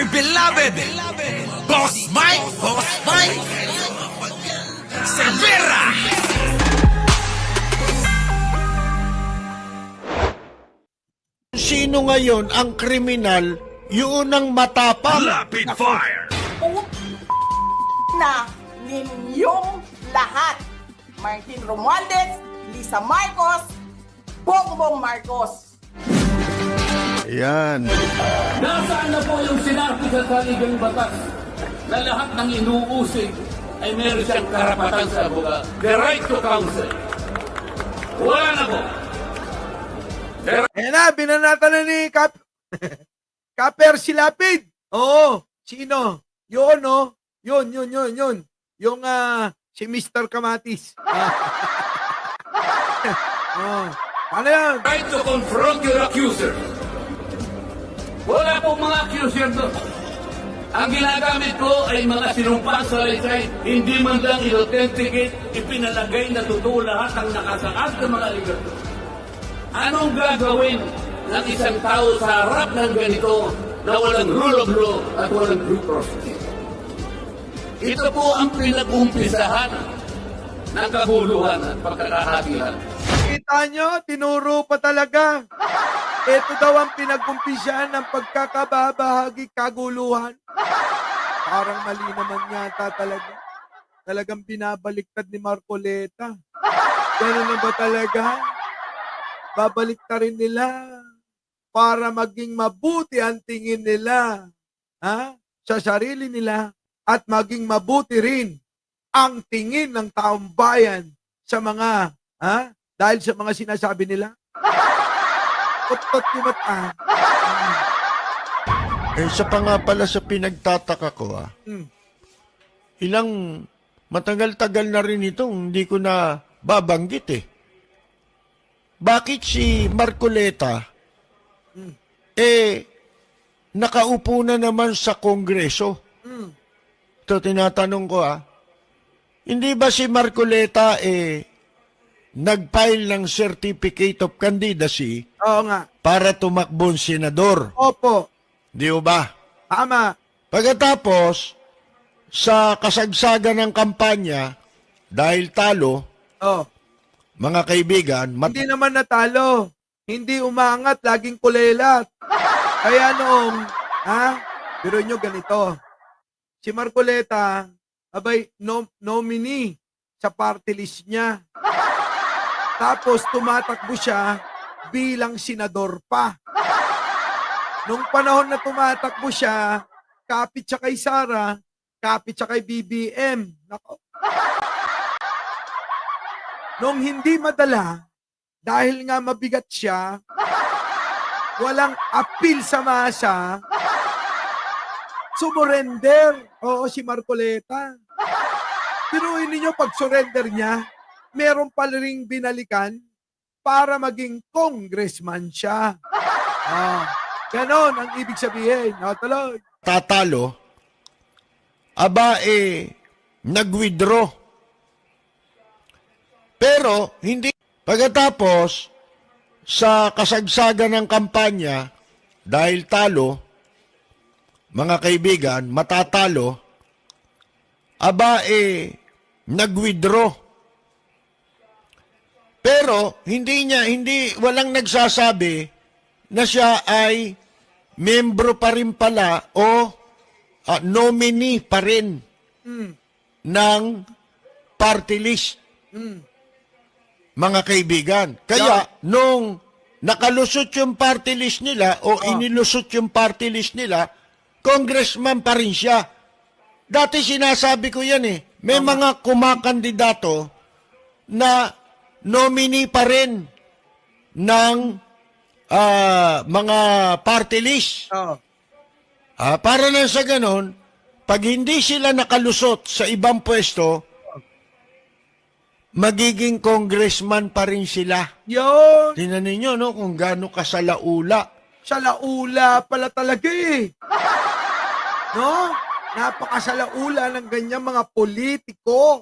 dear beloved, Boss Mike Cervera. Sino ngayon ang kriminal, yun ang matapang. Rapid fire. Na ninyong lahat. Martin Romualdez, Lisa Marcos, Bongbong Marcos. Ayan. Nasaan na po yung sinabi sa saligang batas na lahat ng inuusig ay meron siyang karapatan sa abogado? The right to counsel. Wala na po. Ayan na, binanatan na ni Kaper Silapid. Oo, sino? Yun, no? Yun. Yung, si Mr. Kamatis. Oh, ano yan? Right to confront your accuser. Wala pong mga accuser doon. Ang ginagamit ko ay mga sinumpang salaysay, hindi man lang in-authenticate, ipinalagay na totoo lahat ang nakasaad ng mga aligato. Anong gagawin ng isang tao sa harap ng ganito na walang rule of law at walang due process? Ito po ang pinag-umpisahan ng kabuluhan at pagkakahatian. Kita nyo, tinuro pa talaga. Ito daw ang pinag-umpisyahan ng pagkakababahagi kaguluhan. Parang mali naman yata talaga. Talagang binabaliktad ni Marcoleta. Ganun na ba talaga? Babaliktarin nila para maging mabuti ang tingin nila sa sarili nila at maging mabuti rin ang tingin ng taong bayan sa mga dahil sa mga sinasabi nila. Kot-kot yung mata. Isa pa nga pala sa pinagtataka ko, ilang matagal-tagal na rin ito, hindi ko na babanggit eh. Bakit si Marcoleta, nakaupo na naman sa Kongreso? Ito, tinatanong ko hindi ba si Marcoleta nag-file ng Certificate of Candidacy Oo nga. para tumakbong senador? Opo. Di ba? Tama. Pagkatapos, sa kasagsagan ng kampanya, dahil talo, Oh. mga kaibigan, Hindi naman natalo. Hindi umangat, laging kulelat. Kaya noong, biro nyo ganito. Si Marcoleta, abay, nominee sa party list niya. Tapos tumatakbo siya bilang senador pa. Nung panahon na tumatakbo siya, kapit siya kay Sara, kapit siya kay BBM. Nako. Nung hindi madala, dahil nga mabigat siya, walang appeal sa masa, sumurrender. Oo, si Marcoleta. Tinuin ninyo pag-surrender niya, meron pa ring binalikan para maging congressman siya. Ganon ang ibig sabihin. Tuloy. tatalo, nag-withdraw. Pero, hindi. Pagkatapos, sa kasagsagan ng kampanya, dahil talo, mga kaibigan, matatalo, nag-withdraw. Pero, walang nagsasabi na siya ay membro pa rin pala o nominee pa rin ng party list. Mga kaibigan. Kaya, nung nakalusot yung party list nila o inilusot yung party list nila, congressman pa rin siya. Dati sinasabi ko yan may mga kumakandidato na nominee pa rin ng mga party list. Para na sa ganon, pag hindi sila nakalusot sa ibang pwesto, magiging congressman pa rin sila. Yun. Tingnan ninyo, no, kung gaano kasalaula. Sa laula pala talaga No? Napakasalaula ng ganyang mga politiko.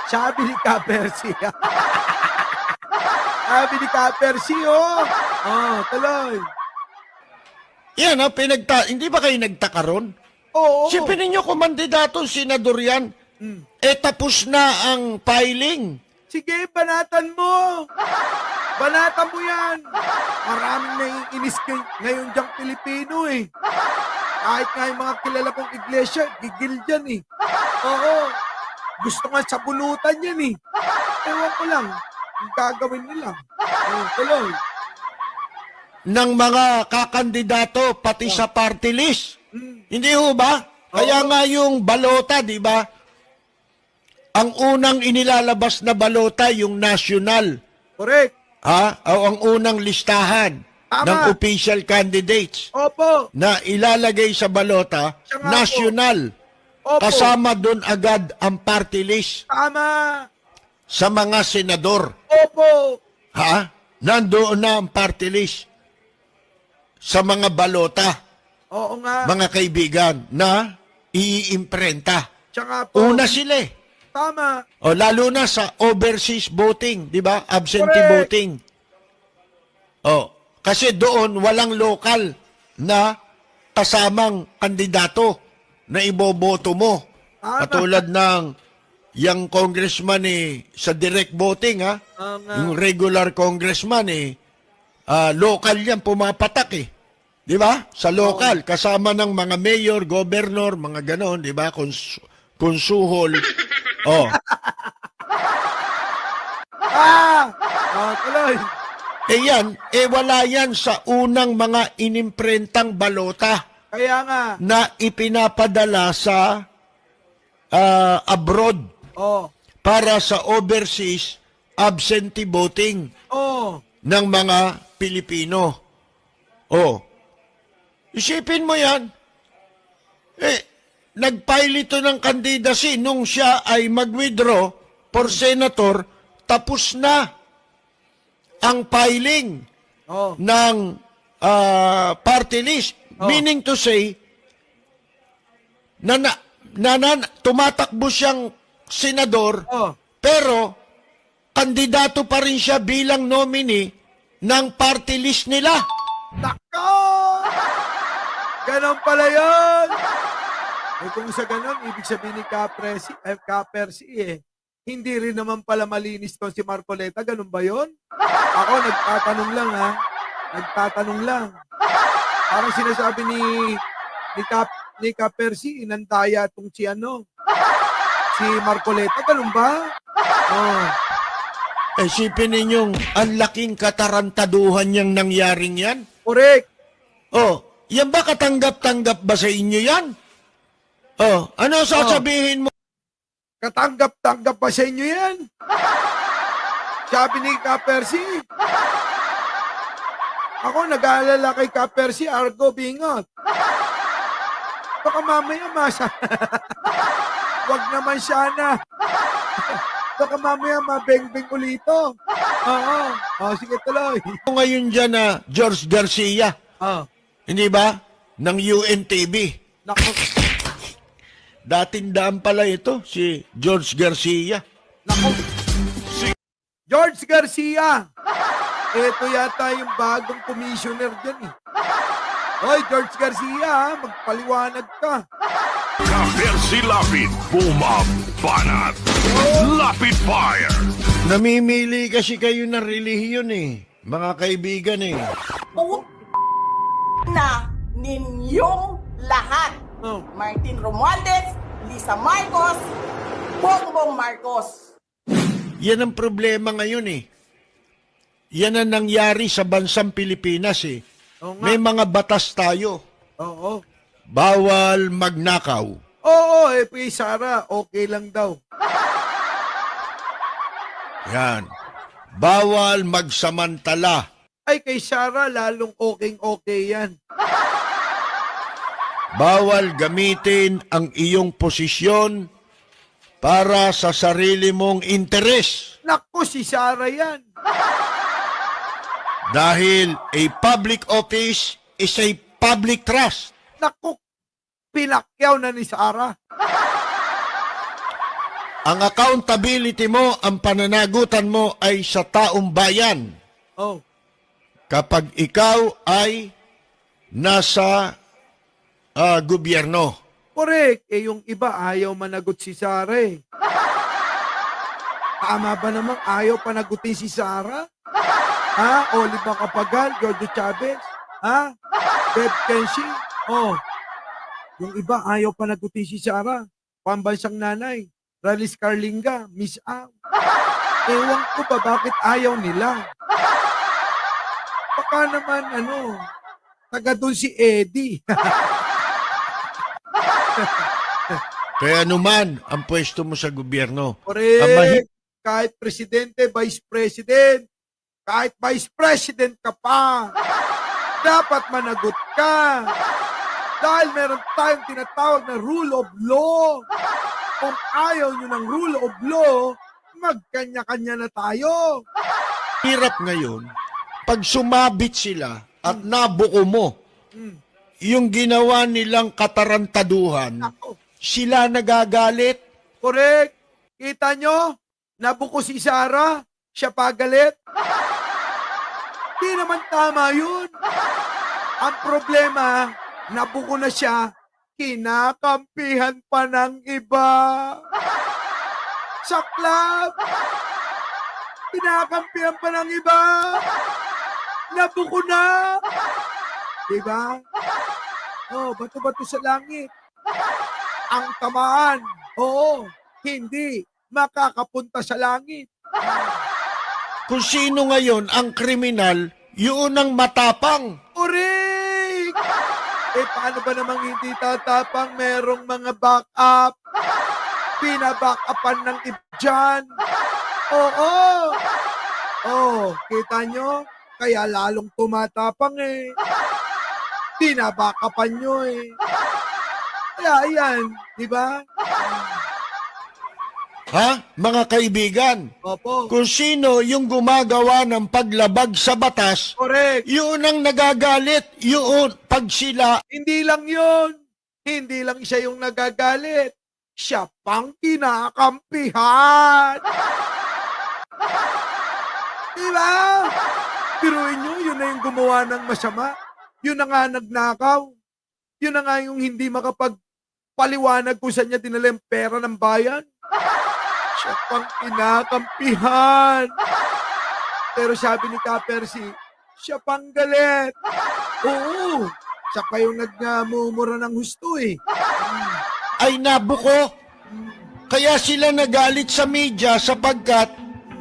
Sabi ni Kapersi. Sabi ni Kapersi, tuloy. Yan, hindi ba kayo nagtaka ron? Oo. Sipin ninyo kung mandidato, senador yan. Tapos na ang filing. Sige, banatan mo. Banatan mo yan. Maraming naiinis ngayon diyang Pilipino eh. Kahit nga yung mga kilala kong iglesia, gigil dyan eh. Oo. Gusto nga sabulutan yan eh. Ewan ko lang. Ang gagawin nila. Tuloy. Ng mga kakandidato, pati sa party list. Hindi ho ba? Kaya nga yung balota, di ba? Ang unang inilalabas na balota, yung national. Correct. O ang unang listahan Tama. ng official candidates Opo. na ilalagay sa balota, Siya nga po. national. Opo. Kasama doon agad ang party list Tama. sa mga senador. Opo. Nandoon na ang party list sa mga balota, Oo nga. mga kaibigan, na iimprenta. Tsaka po. Una sila eh. Tama. Lalo na sa overseas voting, di ba? Absentee Correct. voting. Kasi doon walang lokal na kasamang kandidato na iboboto mo. Tama. Katulad ng yung congressman sa direct voting, yung regular congressman local yan, pumapatak eh. Di ba? Sa local, kasama ng mga mayor, governor, mga ganon, di ba? Konsuhol. Tuloy. Yan, wala yan sa unang mga inimprentang balota Kaya nga. na ipinapadala sa abroad Oh. para sa overseas absentee voting Oh. ng mga Pilipino. Isipin mo yan. Nag-file ito ng candidacy nung siya ay mag-withdraw for senator, tapos na ang filing Oh. ng party list. Meaning to say, tumatakbo siyang senador, Oh. pero kandidato pa rin siya bilang nominee ng party list nila. Nako! Ganon pala yun! Kung sa ganon, ibig sabihin ni Kapersi hindi rin naman pala malinis to si Marcoleta. Ganon ba yun? Ako, nagtatanong lang ha. Nagtatanong lang. Parang sinasabi ni Kapersi, inandaya itong si Marcoleta. Ganon ba? Oh. Isipin ninyong ang laking katarantaduhan niyang nangyaring yan. Correct. Yan ba katanggap-tanggap ba sa inyo yan? Ano sasabihin mo? Katanggap-tanggap pa sa inyo yan. Sabi ni Kapersi. Ako, nag-aalala kay Kapersi, Argo, bingot. Baka mamaya wag naman sana. Baka mamaya mabeng-beng ulito. Oo. Sige tuloy. Ngayon dyan na George Garcia, hindi ba? Ng UNTV. Naku. Dating daan pala ito, si George Garcia. Naku. George Garcia. Ito yata yung bagong commissioner dyan eh. Hoy, George Garcia, magpaliwanag ka. Kapersi Lapid, bumabanat. Lapid Fire. Namimili kasi kayo ng relihiyon mga kaibigan Na ninyong lahat. Oh. Martin Romualdez, Lisa Marcos, Bongbong Marcos. Yan ang problema ngayon Yan ang nangyari sa bansang Pilipinas Oo nga. May mga batas tayo. Oo. Bawal magnakaw. Oo, kay Sara, okay lang daw. Yan. Bawal magsamantala. Ay, kay Sara, lalong okay yan. Bawal gamitin ang iyong posisyon para sa sarili mong interes. Naku, si Sara yan. Dahil a public office is a public trust. Naku, pinakyaw na ni Sara. Ang accountability mo, ang pananagutan mo ay sa taong bayan. Oh. Kapag ikaw ay nasa gobyerno. Correct. Yung iba ayaw managot si Sara eh. Tama ba namang ayaw panagutin si Sara? Ha? Olive Macapagal, Giorgio Chavez? Ha? Bev Kenshi? Oh. Yung iba ayaw panagutin si Sara. Pambansang nanay. Ralis Carlinga, Miss Ang. Ewan ko ba bakit ayaw nila? Baka naman taga doon si Eddie. Kaya naman, ang pwesto mo sa gobyerno. Correct. Kahit presidente, vice president, kahit vice president ka pa, dapat managot ka. Dahil meron tayong tinatawag na rule of law. Kung ayaw nyo ng rule of law, magkanya-kanya na tayo. Hirap ngayon, pag sumabit sila at nabuko mo, yung ginawa nilang katarantaduhan, Ako. sila nagagalit. Correct. Kita nyo? Nabuko si Sara, siya pagalit. Di naman tama yun. Ang problema, nabuko na siya, kinakampihan pa ng iba. Saklap! Kinakampihan pa ng iba. Nabuko na. Diba? Oh, bato-bato sa langit. Ang tamaan, oo, hindi makakapunta sa langit. Kung sino ngayon ang kriminal, yun ang matapang. Correct! Paano ba namang hindi tatapang? Merong mga backup. Pinabackupan ng iba dyan. Oo. Oh, kita nyo? Kaya lalong tumatapang eh. Pinabackupan nyo eh. Kaya yan, di ba? Ha? Mga kaibigan, Opo. kung sino yung gumagawa ng paglabag sa batas, Correct. yun ang nagagalit. Yun, pag sila, Hindi lang yun. Hindi lang siya yung nagagalit. Siya pang kinakampihan. Diba? Piruin nyo, yun na yung gumawa ng masama. Yun na nga nagnakaw. Yun na nga yung hindi makapagpaliwanag kung saan niya dinala yung pera ng bayan. Siya pang kinakampihan. Pero sabi ni Kapersi, siya pang galit. Oo, siya pa yung nagmumura ng husto eh. ay nabuko. Kaya sila nagalit sa media sapagkat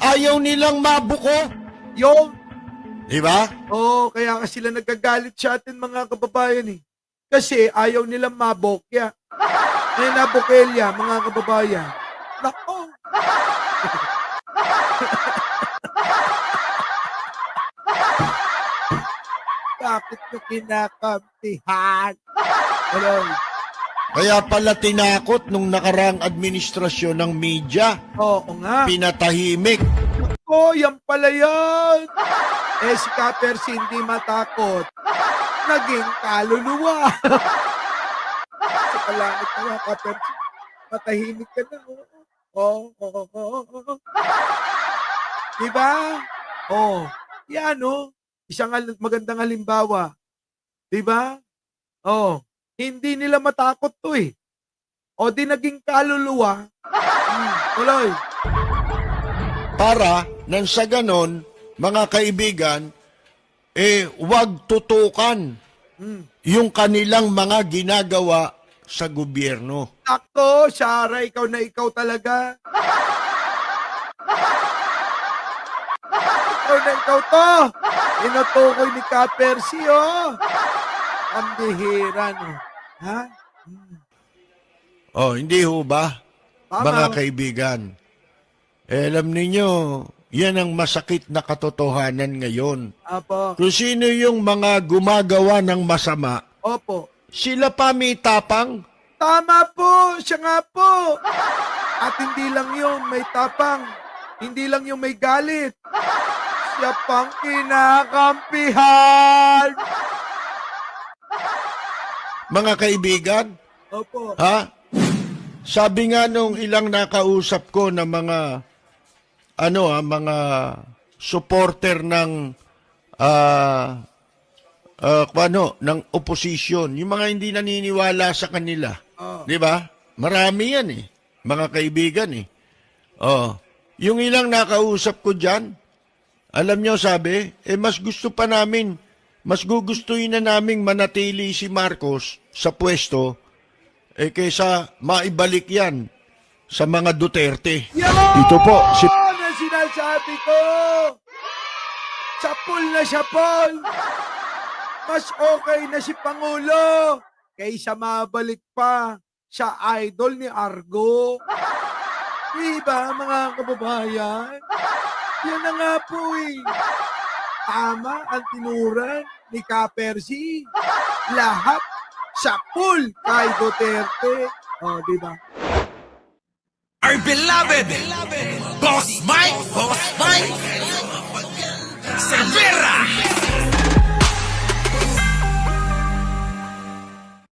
ayaw nilang mabuko. Yung, Di ba? kaya ka sila nagagalit sa atin mga kababayan eh. Kasi ayaw nilang mabokya. Ay nabokelya mga kababayan. Nako. Bakit nyo kinakampihan? Hello. Kaya pala tinakot nung nakarang administrasyon ng media. Oo nga. Pinatahimik. Yan pala yan. Si Kapersi hindi matakot. Naging kaluluwa. Sa kalangit na yan, Kapersi. Matahimik ka na. Oo. Diba? Yan Isang magandang halimbawa. Diba? Hindi nila matakot to eh. Di naging kaluluwa. Tuloy. Para nang sa ganon, mga kaibigan, wag tutukan yung kanilang mga ginagawa sa gobyerno. Ako, Sarah, ikaw na ikaw talaga. Ikaw na ikaw to. Inutukoy ni Kapersi, Ang bihira, no? Ha? Hindi ho ba, Tama. mga kaibigan? Alam ninyo, yan ang masakit na katotohanan ngayon. Apo. Kung sino yung mga gumagawa ng masama, Opo. sila pa may tapang. Tama po, siya nga po. At hindi lang yun, may tapang. Hindi lang yung may galit. Siya pang kinakampihan. Mga kaibigan, Opo. ha? Sabi nga nung ilang nakausap ko na mga mga supporter ng ng opposition, yung mga hindi naniniwala sa kanila. Oh. 'Di ba? Marami yan eh, mga kaibigan eh. Oh, yung ilang nakausap ko diyan, alam nyo sabi, mas gusto pa namin, mas gugustuhin na naming manatili si Marcos sa pwesto kaysa maibalik yan sa mga Duterte. Ito po, si Na sinasabi ko! Sapul na sapul! Mas okay na si Pangulo kaysa mabalik pa sa idol ni Argo. Diba, mga kababayan? Yan na nga po eh. Tama ang tinuran ni Ka-Percy. Lahat sapul kay Duterte. O, diba? Our beloved Boss Mike Cervera